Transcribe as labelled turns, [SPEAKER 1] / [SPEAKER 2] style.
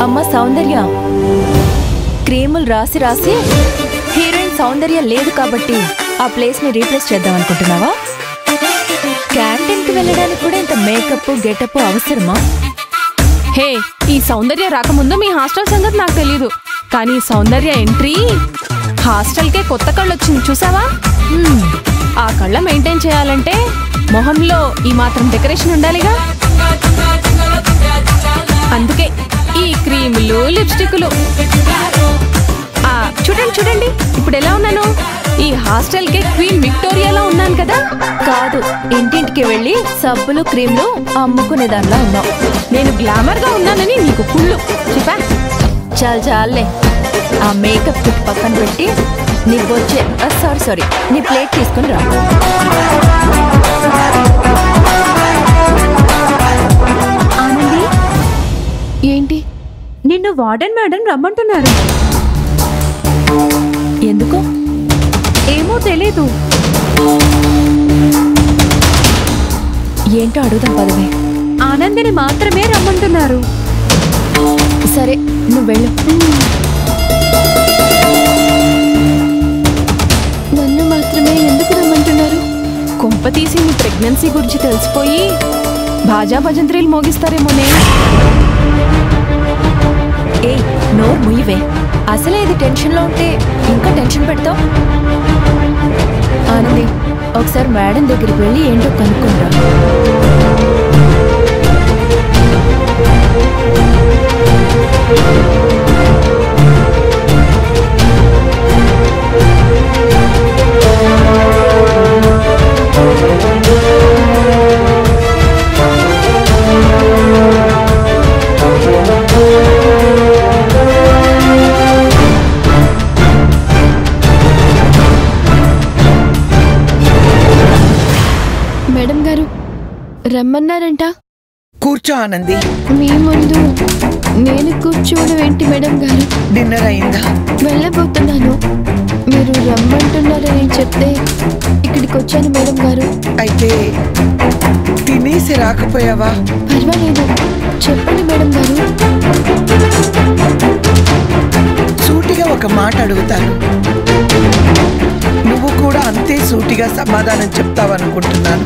[SPEAKER 1] అమ్మ సౌందర్య, క్రీములు రాసి రాసి హీరోయిన్ సౌందర్య లేదు కాబట్టి ఆ ప్లేస్ ని రీప్లేస్ చేద్దాం అనుకుంటున్నావా? క్యాంటీన్ కి వెళ్ళడానికి కూడా ఇంత మేకప్ గెటప్ అవసరమా?
[SPEAKER 2] హే, ఈ సౌందర్య రాకముందు మీ హాస్టల్ సంగతి నాకు తెలీదు, కానీ సౌందర్య ఎంట్రీ హాస్టల్కే కొత్త కళ్ళు వచ్చింది చూసావా? ఆ కళ్ళ మెయింటైన్ చేయాలంటే మొహంలో ఈ మాత్రం డెకరేషన్ ఉండాలిగా. అందుకే ఈ క్రీములు లిప్స్టిక్లు. చూడండి చూడండి, ఇప్పుడు ఎలా ఉన్నాను? ఈ హాస్టల్ కే క్వీన్ విక్టోరియాలో ఉన్నాను కదా.
[SPEAKER 1] కాదు, ఇంటింటికి వెళ్ళి సబ్బులు క్రీమ్లు అమ్ముకునే దానిలా ఉన్నావు.
[SPEAKER 2] నేను గ్లామర్ గా ఉన్నానని నీకు కుళ్ళు చెప్పా.
[SPEAKER 1] చాలే, ఆ మేకప్ కిట్ పక్కన పెట్టి నీకు వచ్చే సారీ నీ ప్లేట్ తీసుకుని రా.
[SPEAKER 3] ఆనంది,
[SPEAKER 2] ఏంటి?
[SPEAKER 3] నిన్ను వార్డెన్ మేడం రమ్మంటున్నారు.
[SPEAKER 1] ఎందుకు?
[SPEAKER 3] ఏమో తెలీదు.
[SPEAKER 1] ఏంటో అడుగుదాం పదవే.
[SPEAKER 3] ఆనందిని మాత్రమే రమ్మంటున్నారు.
[SPEAKER 1] సరే, నువ్వు వెళ్ళు.
[SPEAKER 2] నన్ను మాత్రమే ఎందుకు రమ్మంటున్నారు? కొంప తీసి నీ ప్రెగ్నెన్సీ గురించి తెలిసిపోయి భాజా భజంత్రీలు మోగిస్తారేమోనే.
[SPEAKER 1] ఏ నోరు ముయ్యవే. అసలే ఇది టెన్షన్లో ఉంటే ఇంకా టెన్షన్ పెడతావు. ఆనంది, ఒకసారి మేడం దగ్గరికి వెళ్ళి ఏంటో కనుక్కుంటా.
[SPEAKER 2] మేడం గారు రమ్మన్నారంట.
[SPEAKER 4] కూర్చో ఆనంది.
[SPEAKER 2] మీ ముందు నేను కూర్చోవడం ఏంటి మేడం గారు?
[SPEAKER 4] డిన్నర్ అయిందా?
[SPEAKER 2] వెళ్ళబోతున్నాను. మీరు రమ్మంటున్నారని చెప్తే ఇక్కడికి వచ్చాను మేడం గారు.
[SPEAKER 4] అయితే తినేసి రాకపోయావా?
[SPEAKER 2] పర్వాలేదు, చెప్పండి మేడం గారు.
[SPEAKER 4] సూటిగా ఒక మాట అడుగుతాను, నువ్వు కూడా అంతే సూటిగా సమాధానం చెప్తావనుకుంటున్నాను.